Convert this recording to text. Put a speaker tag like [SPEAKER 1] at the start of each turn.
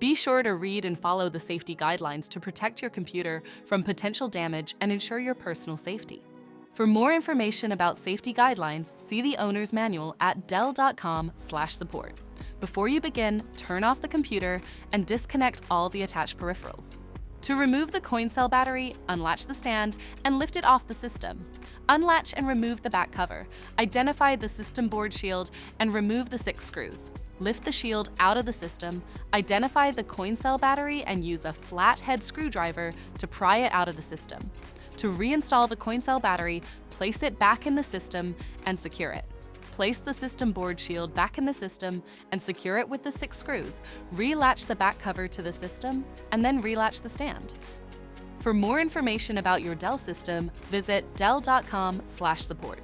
[SPEAKER 1] Be sure to read and follow the safety guidelines to protect your computer from potential damage and ensure your personal safety. For more information about safety guidelines, see the owner's manual at dell.com/support. Before you begin, turn off the computer and disconnect all the attached peripherals. To remove the coin cell battery, unlatch the stand and lift it off the system. Unlatch and remove the back cover. Identify the system board shield and remove the 6 screws. Lift the shield out of the system, identify the coin cell battery and use a flathead screwdriver to pry it out of the system. To reinstall the coin cell battery, place it back in the system and secure it. Place the system board shield back in the system and secure it with the 6 screws. Relatch the back cover to the system and then relatch the stand. For more information about your Dell system, visit dell.com/support.